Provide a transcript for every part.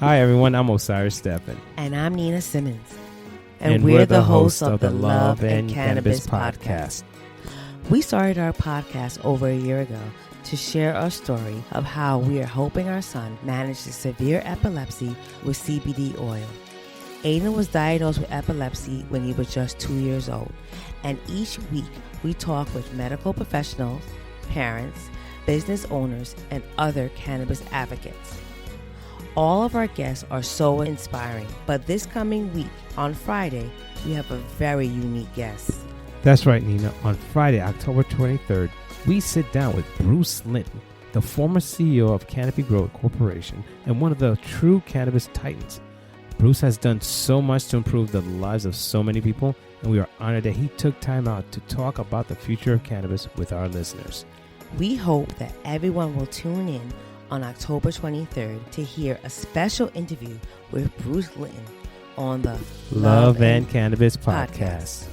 Hi, everyone. I'm Osiris Steffen. And I'm Nina Simmons. And we're the hosts of the Love and Cannabis podcast. We started our podcast over a year ago to share our story of how we are helping our son manage the severe epilepsy with CBD oil. Aiden was diagnosed with epilepsy when he was just 2 years old. And each week we talk with medical professionals, parents, business owners, and other cannabis advocates. All of our guests are so inspiring, but this coming week, on Friday, we have a very unique guest. That's right, Nina. On Friday, October 23rd, we sit down with Bruce Linton, the former CEO of Canopy Growth Corporation and one of the true cannabis titans. Bruce has done so much to improve the lives of so many people, and we are honored that he took time out to talk about the future of cannabis with our listeners. We hope that everyone will tune in on October 23rd to hear a special interview with Bruce Linton on the Love and Cannabis podcast.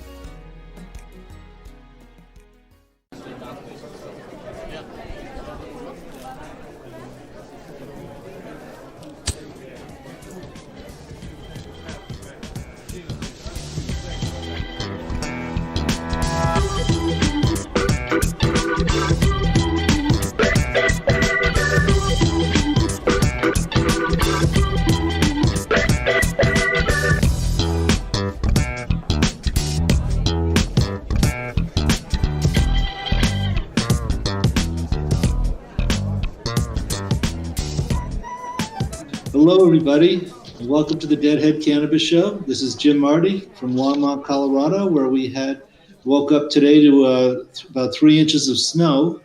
Hello, everybody, and welcome to the Deadhead Cannabis Show. This is Jim Marty from Longmont, Colorado, where we woke up today to about 3 inches of snow,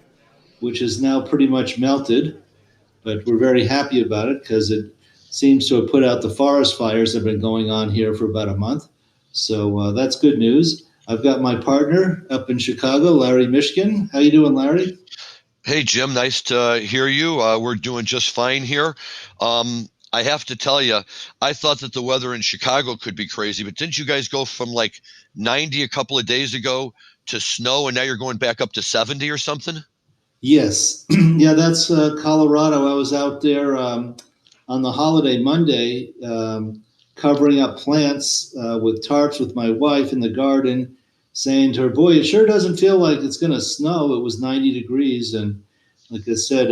which is now pretty much melted. But we're very happy about it because it seems to have put out the forest fires that have been going on here for about a month. So that's good news. I've got my partner up in Chicago, Larry Mishkin. How you doing, Larry? Hey, Jim. Nice to hear you. We're doing just fine here. I have to tell you, I thought that the weather in Chicago could be crazy, but didn't you guys go from like 90 a couple of days ago to snow, and now you're going back up to 70 or something? Yes. Yeah, that's Colorado. I was out there on the holiday Monday covering up plants with tarps with my wife in the garden, saying to her, boy, it sure doesn't feel like it's going to snow. It was 90 degrees. And like I said,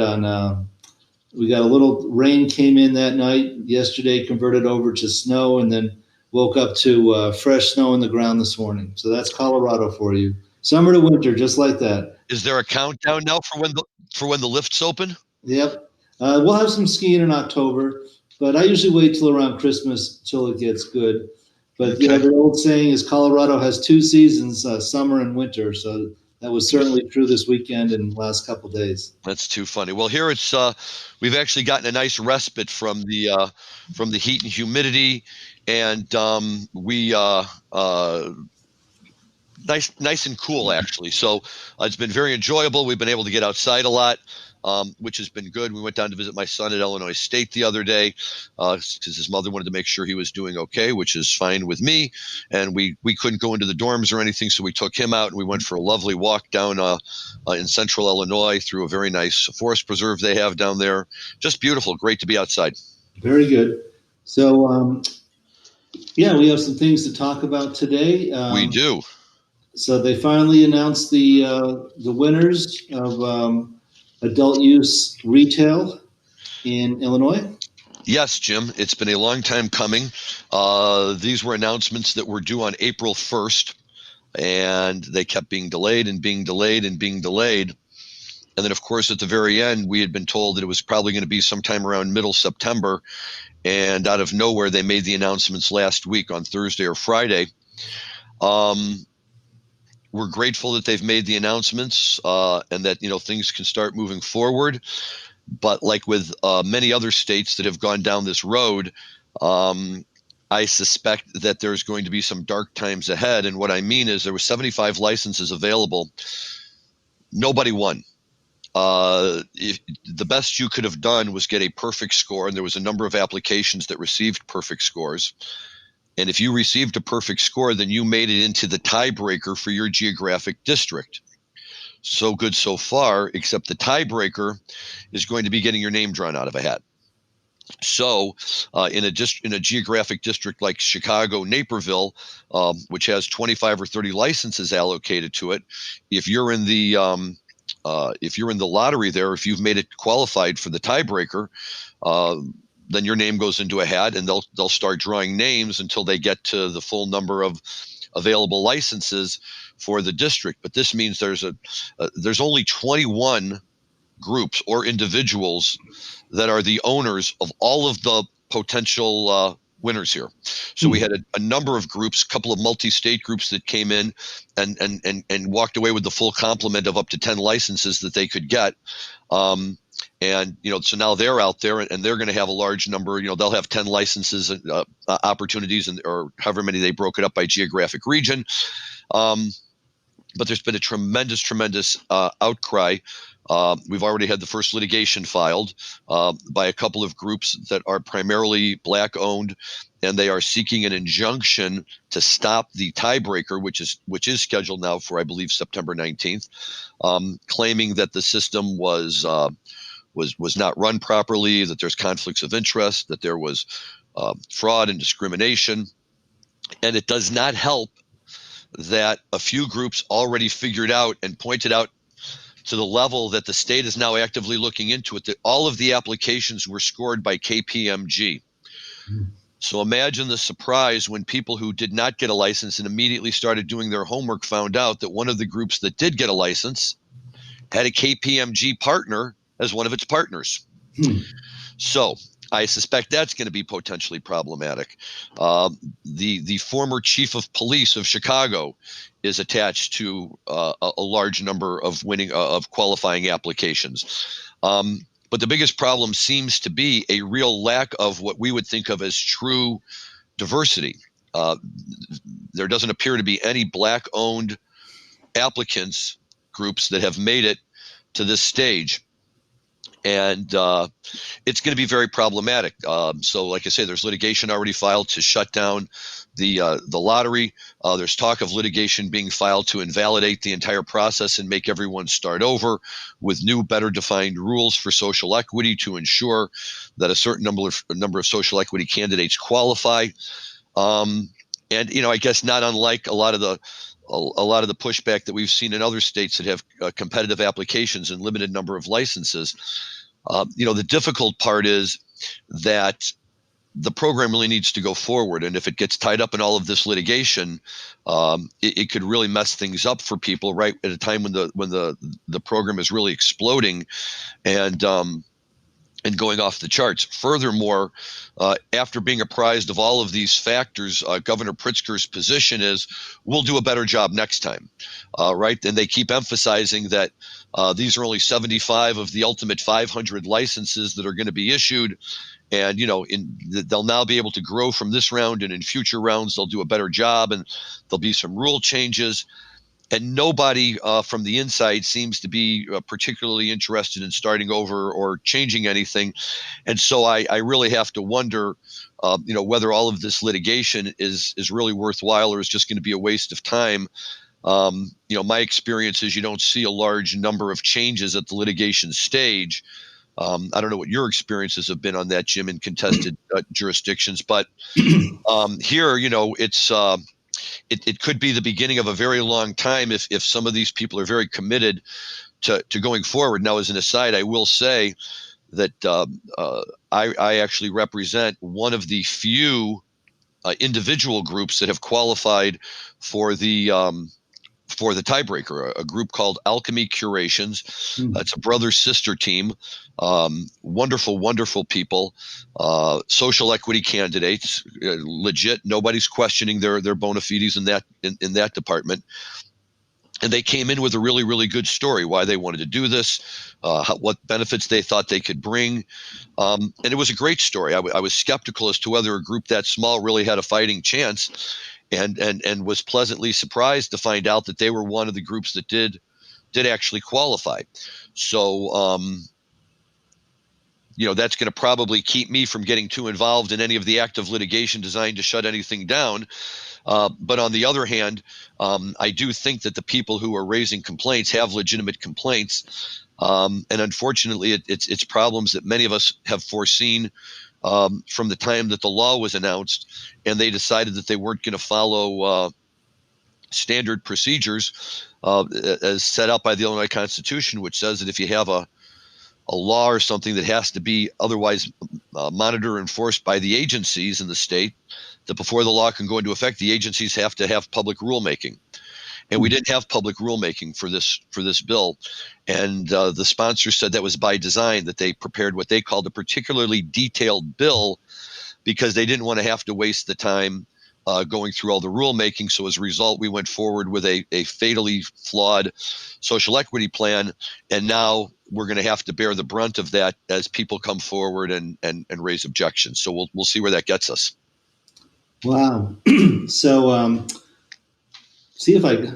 we got a little rain came in that night. Yesterday converted over to snow, and then woke up to fresh snow in the ground this morning. So that's Colorado for you. Summer to winter, just like that. Is there a countdown now for when the lifts open? Yep. We'll have some skiing in October, but I usually wait till around Christmas till it gets good. But Okay. the old saying is Colorado has two seasons, summer and winter. So that was certainly true this weekend and last couple of days. That's too funny. Well, here it's we've actually gotten a nice respite from the heat and humidity, and we nice and cool actually. So it's been very enjoyable. We've been able to get outside a lot, which has been good. We went down to visit my son at Illinois State the other day because his mother wanted to make sure he was doing okay, which is fine with me. And we couldn't go into the dorms or anything, so we took him out and we went for a lovely walk down in central Illinois through a very nice forest preserve they have down there. Just beautiful. Great to be outside. Very good. So, we have some things to talk about today. We do. So they finally announced the winners of adult use retail in Illinois. Yes, Jim. It's been a long time coming. These were announcements that were due on April 1st, and they kept being delayed and being delayed and being delayed. And then, of course, at the very end, we had been told that it was probably going to be sometime around middle September. And out of nowhere, they made the announcements last week on Thursday or Friday. We're grateful that they've made the announcements and that, things can start moving forward. But like with many other states that have gone down this road, I suspect that there's going to be some dark times ahead. And what I mean is there were 75 licenses available. Nobody won. The best you could have done was get a perfect score, and there was a number of applications that received perfect scores. And if you received a perfect score, then you made it into the tiebreaker for your geographic district. So good so far, except the tiebreaker is going to be getting your name drawn out of a hat. So, in a geographic district like Chicago, Naperville, which has 25 or 30 licenses allocated to it, if you're in the lottery there, if you've made it qualified for the tiebreaker, then your name goes into a hat, and they'll start drawing names until they get to the full number of available licenses for the district. But this means there's only 21 groups or individuals that are the owners of all of the potential winners here. So we had a number of groups, a couple of multi-state groups that came in and walked away with the full complement of up to 10 licenses that they could get. And, so now they're out there and they're going to have a large number, they'll have 10 licenses, opportunities, or however many they broke it up by geographic region. But there's been a tremendous outcry. We've already had the first litigation filed by a couple of groups that are primarily Black owned, and they are seeking an injunction to stop the tiebreaker, which is scheduled now for, I believe, September 19th, claiming that the system was not run properly, that there's conflicts of interest, that there was fraud and discrimination. And it does not help that a few groups already figured out and pointed out to the level that the state is now actively looking into it, that all of the applications were scored by KPMG. So imagine the surprise when people who did not get a license and immediately started doing their homework found out that one of the groups that did get a license had a KPMG partner as one of its partners. So I suspect that's going to be potentially problematic. The former chief of police of Chicago is attached to a large number of qualifying applications. But the biggest problem seems to be a real lack of what we would think of as true diversity. There doesn't appear to be any Black-owned applicants groups that have made it to this stage. And it's going to be very problematic. So, like I say, there's litigation already filed to shut down the lottery. There's talk of litigation being filed to invalidate the entire process and make everyone start over with new, better defined rules for social equity to ensure that a certain number of social equity candidates qualify. And I guess not unlike a lot of the pushback that we've seen in other states that have competitive applications and limited number of licenses. The difficult part is that the program really needs to go forward. And if it gets tied up in all of this litigation, it could really mess things up for people right at a time when the program is really exploding and going off the charts. Furthermore, after being apprised of all of these factors, Governor Pritzker's position is, we'll do a better job next time, right? And they keep emphasizing that these are only 75 of the ultimate 500 licenses that are going to be issued. And, they'll now be able to grow from this round, and in future rounds, they'll do a better job, and there'll be some rule changes. And nobody from the inside seems to be particularly interested in starting over or changing anything. And so I really have to wonder, whether all of this litigation is really worthwhile or is just going to be a waste of time. My experience is you don't see a large number of changes at the litigation stage. I don't know what your experiences have been on that, Jim, in contested jurisdictions, but here, it could be the beginning of a very long time if some of these people are very committed to going forward. Now, as an aside, I will say that I actually represent one of the few individual groups that have qualified for the tiebreaker, a group called Alchemy Curations. It's a brother-sister team. Wonderful people, social equity candidates, legit. Nobody's questioning their bona fides in that department. And they came in with a really, really good story, why they wanted to do this, what benefits they thought they could bring. And it was a great story. I was skeptical as to whether a group that small really had a fighting chance, and was pleasantly surprised to find out that they were one of the groups that did actually qualify. So, that's going to probably keep me from getting too involved in any of the active litigation designed to shut anything down. But on the other hand, I do think that the people who are raising complaints have legitimate complaints. And unfortunately, it's problems that many of us have foreseen from the time that the law was announced, and they decided that they weren't going to follow standard procedures as set out by the Illinois Constitution, which says that if you have a law or something that has to be otherwise monitored or enforced by the agencies in the state, that before the law can go into effect, the agencies have to have public rulemaking. And we didn't have public rulemaking for this bill. And the sponsor said that was by design, that they prepared what they called a particularly detailed bill because they didn't want to have to waste the time going through all the rulemaking. So as a result, we went forward with a fatally flawed social equity plan. And now we're going to have to bear the brunt of that as people come forward and raise objections. So we'll see where that gets us. Wow. So see if I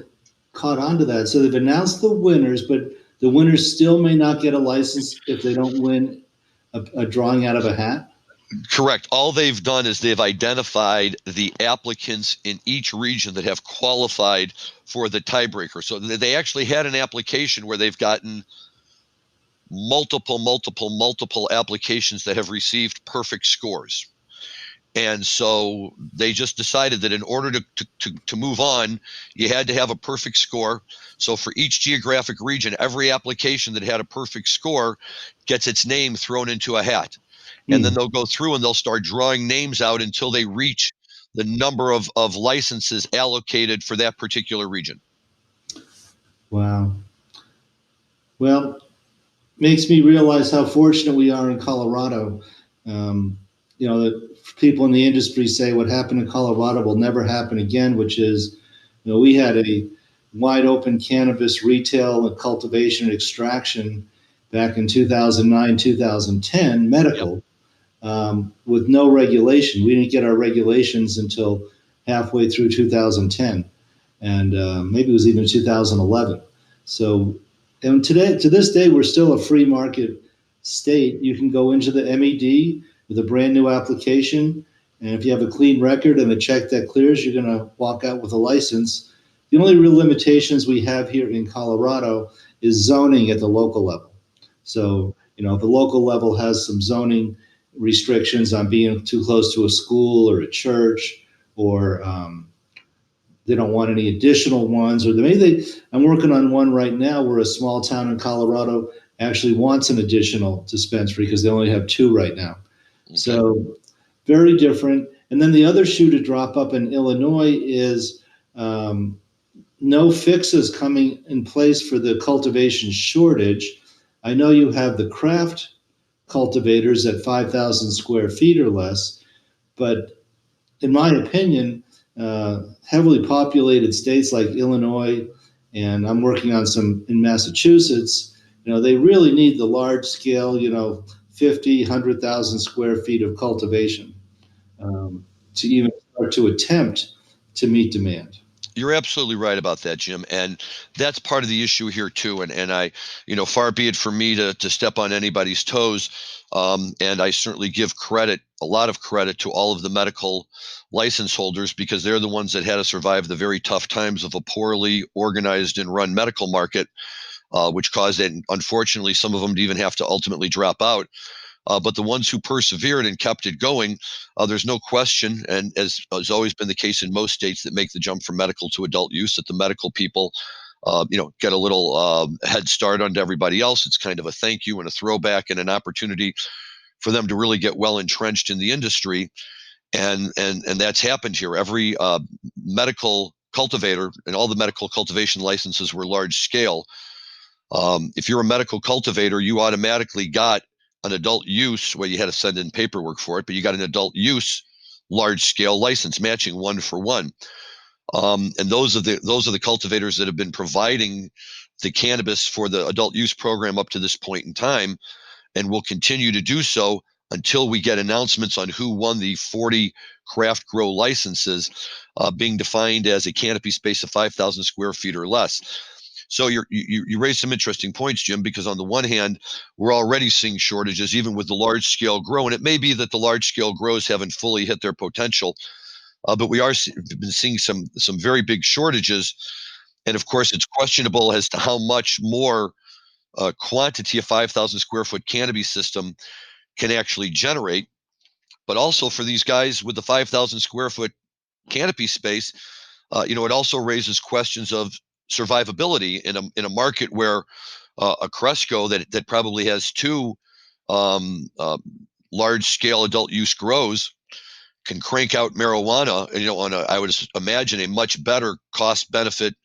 caught on to that. So they've announced the winners, but the winners still may not get a license if they don't win a drawing out of a hat? Correct. All they've done is they've identified the applicants in each region that have qualified for the tiebreaker. So they actually had an application where they've gotten multiple applications that have received perfect scores. And so they just decided that in order to move on, you had to have a perfect score. So for each geographic region, every application that had a perfect score gets its name thrown into a hat. And then they'll go through and they'll start drawing names out until they reach the number of licenses allocated for that particular region. Wow. Well, makes me realize how fortunate we are in Colorado. The people in the industry say what happened in Colorado will never happen again, which is, we had a wide open cannabis retail and cultivation and extraction back in 2009, 2010, medical. Yep. With no regulation. We didn't get our regulations until halfway through 2010, and maybe it was even 2011. So, and to this day, we're still a free market state. You can go into the MED with a brand new application, and if you have a clean record and a check that clears, you're going to walk out with a license. The only real limitations we have here in Colorado is zoning at the local level. So, the local level has some zoning restrictions on being too close to a school or a church, or they don't want any additional ones, or I'm working on one right now where a small town in Colorado actually wants an additional dispensary because they only have 2 right now. Okay. So very different. And then the other shoe to drop up in Illinois is no fixes coming in place for the cultivation shortage. I know you have the craft cultivators at 5,000 square feet or less, but in my opinion, heavily populated states like Illinois, and I'm working on some in Massachusetts, they really need the large scale, 50, 100,000 square feet of cultivation to even start to attempt to meet demand. You're absolutely right about that, Jim. And that's part of the issue here too. And I, far be it for me to step on anybody's toes. And I certainly give a lot of credit to all of the medical license holders, because they're the ones that had to survive the very tough times of a poorly organized and run medical market, which caused it, unfortunately, some of them to even have to ultimately drop out. But the ones who persevered and kept it going, there's no question, and as has always been the case in most states that make the jump from medical to adult use, that the medical people, get a little head start onto everybody else. It's kind of a thank you and a throwback and an opportunity for them to really get well entrenched in the industry, and that's happened here. Every medical cultivator and all the medical cultivation licenses were large scale. If you're a medical cultivator, you automatically got an adult use, where you had to send in paperwork for it, but you got an adult use large scale license matching 1 for 1. And those are the cultivators that have been providing the cannabis for the adult use program up to this point in time, and will continue to do so until we get announcements on who won the 40 craft grow licenses, being defined as a canopy space of 5,000 square feet or less. So you raised some interesting points, Jim, because on the one hand, we're already seeing shortages even with the large scale grow, and it may be that the large scale grows haven't fully hit their potential, but we are been seeing some very big shortages, and of course it's questionable as to how much more quantity a 5,000 square foot canopy system can actually generate. but also for these guys with the 5,000 square foot canopy space, it also raises questions of survivability in a market where a Cresco that probably has two large scale adult use grows can crank out marijuana, on I would imagine a much better cost benefit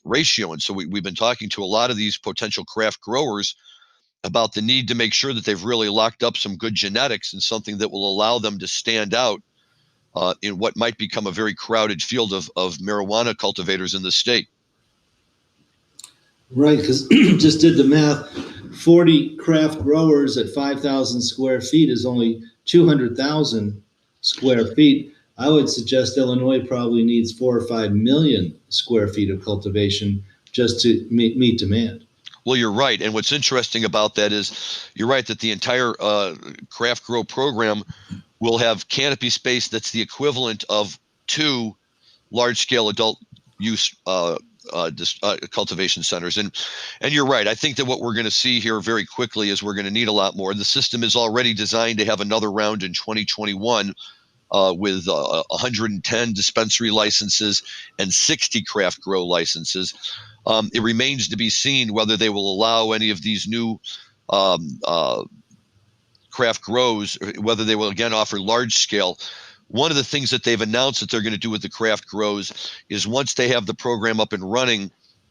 ratio. And so we've been talking to a lot of these potential craft growers about the need to make sure that they've really locked up some good genetics and something that will allow them to stand out in what might become a very crowded field of marijuana cultivators in the state. Right, because just did the math. 40 craft growers at 5,000 square feet is only 200,000 square feet. I would suggest Illinois probably needs 4 or 5 million square feet of cultivation just to meet demand. Well, you're right. And what's interesting about that is you're right that the entire craft grow program will have canopy space that's the equivalent of 2 large-scale adult use cultivation centers. And you're right. I think that what we're going to see here very quickly is we're going to need a lot more. The system is already designed to have another round in 2021 with 110 dispensary licenses and 60 craft grow licenses. It remains to be seen whether they will allow any of these new craft grows, whether they will again offer large scale. One of the things that they've announced that they're going to do with the craft grows is once they have the program up and running,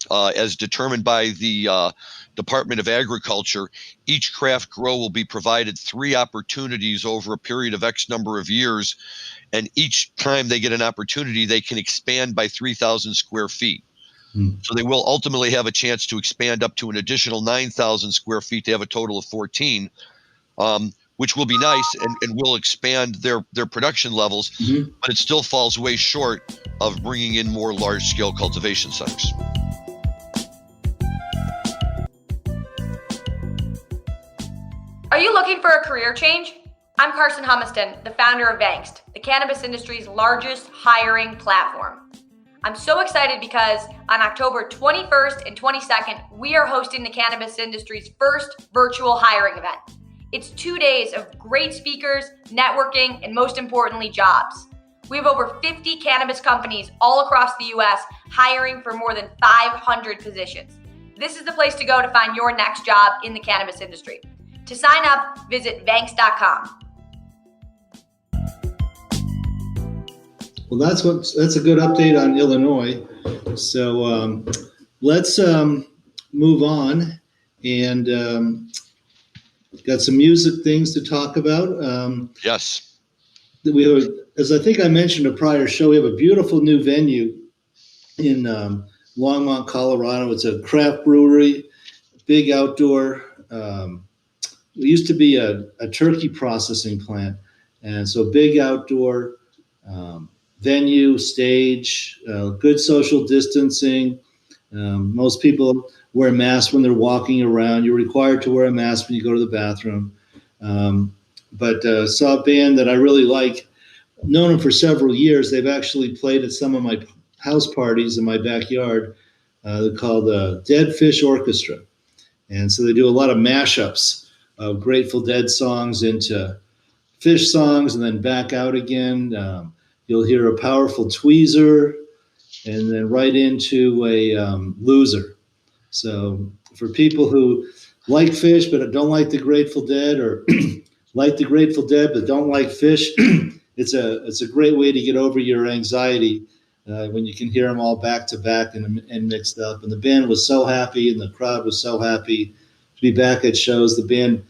as determined by the Department of Agriculture, each craft grow will be provided 3 opportunities over a period of X number of years. And each time they get an opportunity, they can expand by 3,000 square feet. So they will ultimately have a chance to expand up to an additional 9,000 square feet to have a total of 14, which will be nice and will expand their production levels, but it still falls way short of bringing in more large-scale cultivation centers. Are you looking for a career change? I'm Carson Humiston, the founder of Angst, the cannabis industry's largest hiring platform. I'm so excited because on October 21st and 22nd, we are hosting the cannabis industry's first virtual hiring event. It's 2 days of great speakers, networking, and most importantly, jobs. We have over 50 cannabis companies all across the US hiring for more than 500 positions. This is the place to go to find your next job in the cannabis industry. To sign up, visit vanks.com. Well, that's a good update on Illinois. So let's move on and got some music things to talk about. Yes. We have, as I think I mentioned in a prior show, we have a beautiful new venue in Longmont, Colorado. It's a craft brewery, big outdoor. It used to be a turkey processing plant, and so big outdoor venue, stage, good social distancing. Most people wear masks when they're walking around. You're required to wear a mask when you go to the bathroom. But saw a band that I really like, known them for several years. They've actually played at some of my house parties in my backyard. They're called Dead Fish Orchestra. And so they do a lot of mashups of Grateful Dead songs into Fish songs and then back out again. You'll hear a powerful tweezer and then right into a loser. So for people who like Fish but don't like the Grateful Dead, or like the Grateful Dead but don't like Fish, it's a great way to get over your anxiety when you can hear them all back to back and mixed up. And the band was so happy and the crowd was so happy to be back at shows. The band,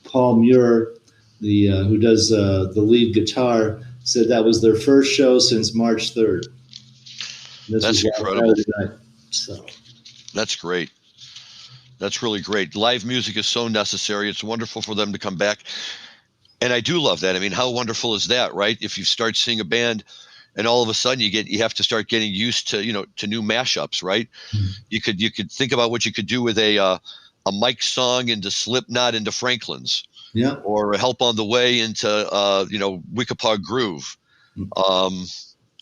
Paul Muir, who does the lead guitar, said that was their first show since March 3rd. That's incredible. So. That's great. That's really great. Live music is so necessary. It's wonderful for them to come back. And I do love that. I mean, how wonderful is that, right? If you start seeing a band and all of a sudden you have to start getting used to, to new mashups, right? Mm-hmm. You could think about what you could do with a Mike song into Slipknot into Franklin's. Yeah. Or Help on the Way into Wickapog Groove.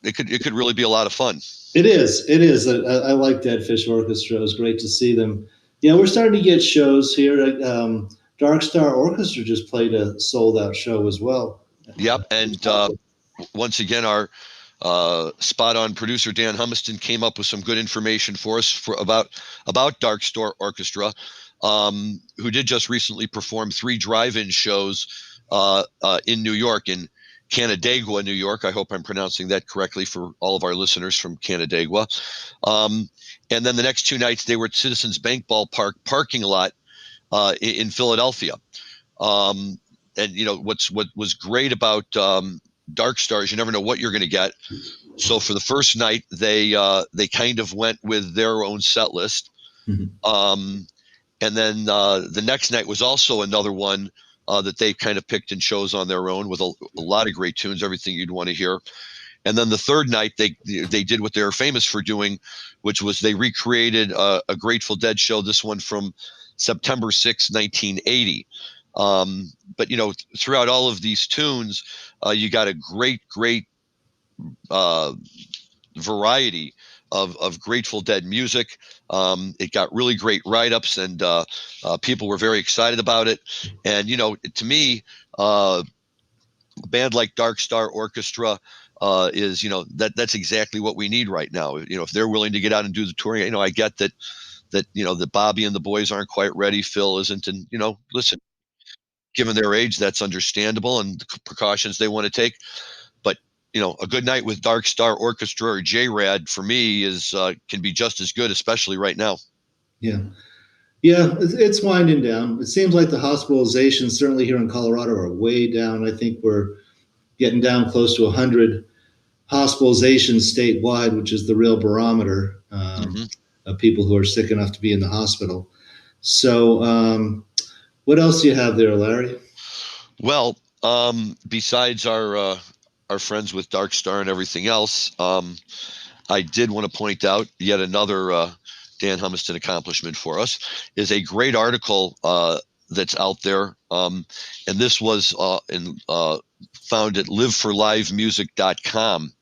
It could really be a lot of fun. It is. I like Dead Fish Orchestra. It was great to see them. Yeah, we're starting to get shows here. Dark Star Orchestra just played a sold out show as well. Yep. And once again, our spot on producer Dan Humiston came up with some good information for us about Dark Star Orchestra, who did just recently perform 3 drive-in shows in New York, in Canandaigua, New York. I hope I'm pronouncing that correctly for all of our listeners from Canandaigua. And then the next 2 nights they were at Citizens Bank Ballpark parking lot in Philadelphia. And what was great about Dark Stars, you never know what you're going to get. So for the first night, they kind of went with their own set list. Mm-hmm. And then the next night was also another one that they kind of picked and chose on their own, with a lot of great tunes, everything you'd want to hear. And then the third night, they did what they were famous for doing, which was they recreated a Grateful Dead show, this one from September 6, 1980. But throughout all of these tunes, you got a great variety of Grateful Dead music. It got really great write-ups, and people were very excited about it. And to me, a band like Dark Star Orchestra is that's exactly what we need right now. If they're willing to get out and do the touring, I get that Bobby and the boys aren't quite ready, Phil isn't, and listen, given their age, that's understandable, and the precautions they want to take. But a good night with Dark Star Orchestra or J-Rad for me can be just as good, especially right now. Yeah, it's winding down. It seems like the hospitalizations, certainly here in Colorado, are way down. I think we're getting down close to 100 hospitalizations statewide, which is the real barometer of people who are sick enough to be in the hospital. So what else do you have there, Larry? Well, besides our friends with Dark Star and everything else, I did want to point out yet another Dan Humiston accomplishment for us is a great article that's out there. And this was found at liveforlivemusic.com.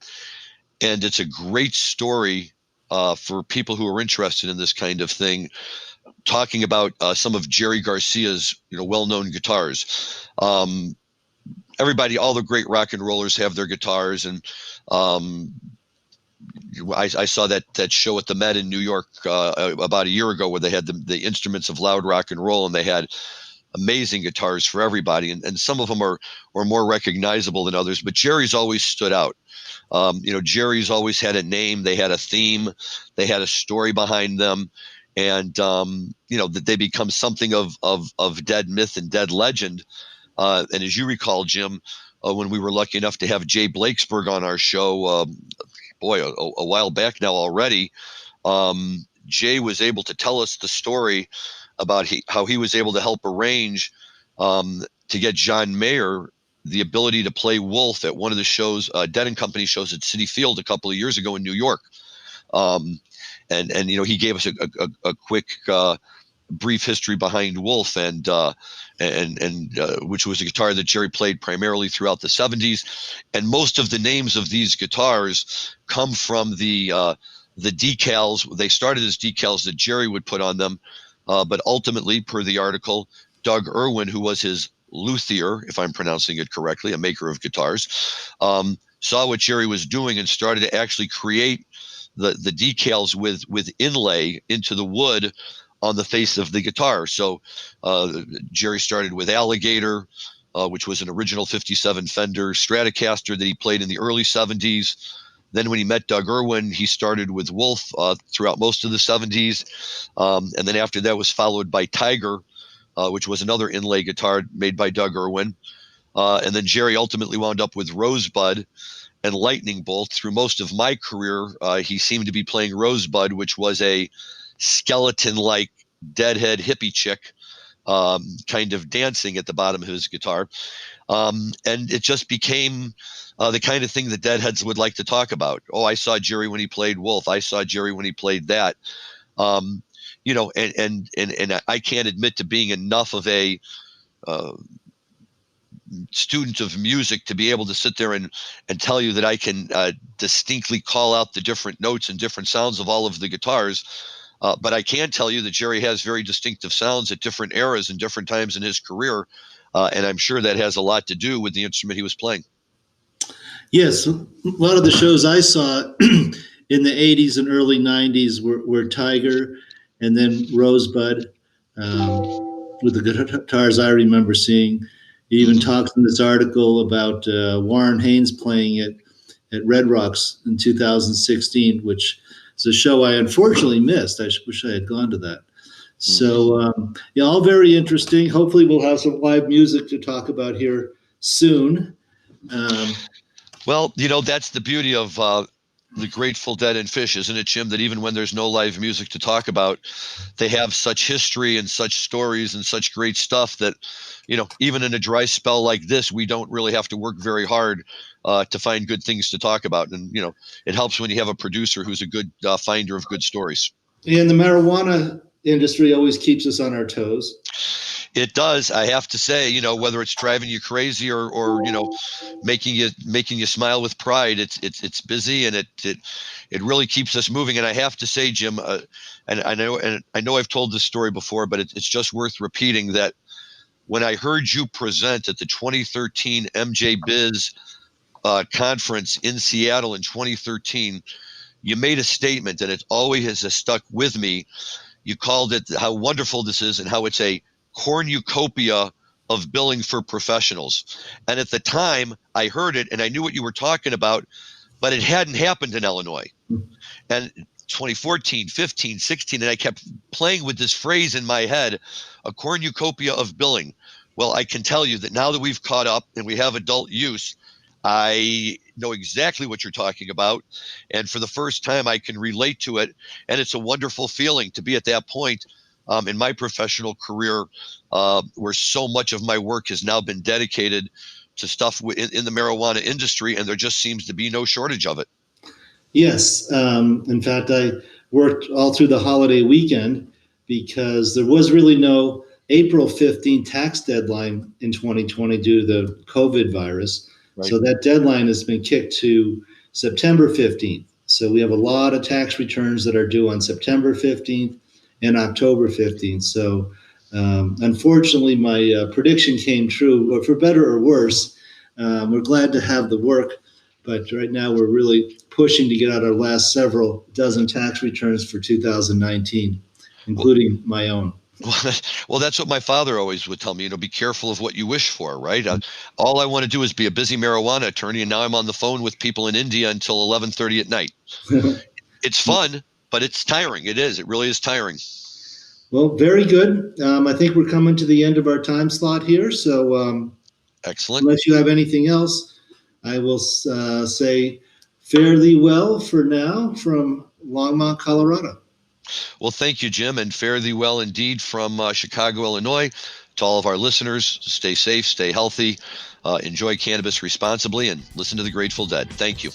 And it's a great story for people who are interested in this kind of thing, talking about some of Jerry Garcia's well-known guitars. Everybody, all the great rock and rollers have their guitars, and I saw that show at the Met in New York about a year ago, where they had the instruments of loud rock and roll, and they had amazing guitars for everybody, and some of them are more recognizable than others, but Jerry's always stood out. Jerry's always had a name, they had a theme, they had a story behind them, and that they become something of dead myth and dead legend. And as you recall, Jim, when we were lucky enough to have Jay Blakesberg on our show, a while back now already, Jay was able to tell us the story about how he was able to help arrange to get John Mayer the ability to play Wolf at one of the shows, Dead and Company shows at Citi Field a couple of years ago in New York. And he gave us a quick brief history behind Wolf, and which was a guitar that Jerry played primarily throughout the 70s. And most of the names of these guitars come from the decals. They started as decals that Jerry would put on them, but ultimately, per the article, Doug Irwin, who was his luthier, if I'm pronouncing it correctly, a maker of guitars, saw what Jerry was doing and started to actually create the decals with inlay into the wood on the face of the guitar. So Jerry started with Alligator, which was an original 57 Fender Stratocaster that he played in the early 70s. Then when he met Doug Irwin, he started with Wolf throughout most of the 70s. And then after that was followed by Tiger, which was another inlay guitar made by Doug Irwin. And then Jerry ultimately wound up with Rosebud and Lightning Bolt. Through most of my career, he seemed to be playing Rosebud, which was a skeleton-like deadhead hippie chick kind of dancing at the bottom of his guitar. And it just became the kind of thing that deadheads would like to talk about. Oh, I saw Jerry when he played Wolf. I saw Jerry when he played that. And I can't admit to being enough of a student of music to be able to sit there and tell you that I can distinctly call out the different notes and different sounds of all of the guitars. But I can tell you that Jerry has very distinctive sounds at different eras and different times in his career. And I'm sure that has a lot to do with the instrument he was playing. Yes, a lot of the shows I saw in the 80s and early 90s were Tiger and then Rosebud with the guitars I remember seeing. He even talks in this article about Warren Haynes playing it at Red Rocks in 2016, which is a show I unfortunately missed. I wish I had gone to that. So, yeah, all very interesting. Hopefully we'll have some live music to talk about here soon. Well, that's the beauty of the Grateful Dead and Fish, isn't it, Jim? That even when there's no live music to talk about, they have such history and such stories and such great stuff that, even in a dry spell like this, we don't really have to work very hard to find good things to talk about. And, it helps when you have a producer who's a good finder of good stories. And the marijuana industry always keeps us on our toes. It does. I have to say, whether it's driving you crazy or making you smile with pride, it's busy and it really keeps us moving. And I have to say, Jim, and I know I've told this story before, but it's just worth repeating that when I heard you present at the 2013 MJBulls conference in Seattle in 2013, you made a statement, and it always has stuck with me. You called it how wonderful this is and how it's a cornucopia of billing for professionals. And at the time I heard it and I knew what you were talking about, but it hadn't happened in Illinois. And 2014, 15, 16, and I kept playing with this phrase in my head, a cornucopia of billing. Well, I can tell you that now that we've caught up and we have adult use, I know exactly what you're talking about. And for the first time, I can relate to it. And it's a wonderful feeling to be at that point in my professional career where so much of my work has now been dedicated to stuff in the marijuana industry. And there just seems to be no shortage of it. Yes. In fact, I worked all through the holiday weekend because there was really no April 15 tax deadline in 2020 due to the COVID virus. Right. So that deadline has been kicked to September 15th. So we have a lot of tax returns that are due on September 15th and October 15th. So unfortunately, my prediction came true, or for better or worse. We're glad to have the work, but right now we're really pushing to get out our last several dozen tax returns for 2019, including my own. Well, that's what my father always would tell me, be careful of what you wish for, right? All I want to do is be a busy marijuana attorney, and now I'm on the phone with people in India until 11:30 at night. It's fun, but it's tiring. It is. It really is tiring. Well, very good. I think we're coming to the end of our time slot here. So excellent. Unless you have anything else, I will say fare thee well for now from Longmont, Colorado. Well, thank you, Jim, and fare thee well indeed from Chicago, Illinois. To all of our listeners, stay safe, stay healthy, enjoy cannabis responsibly, and listen to the Grateful Dead. Thank you.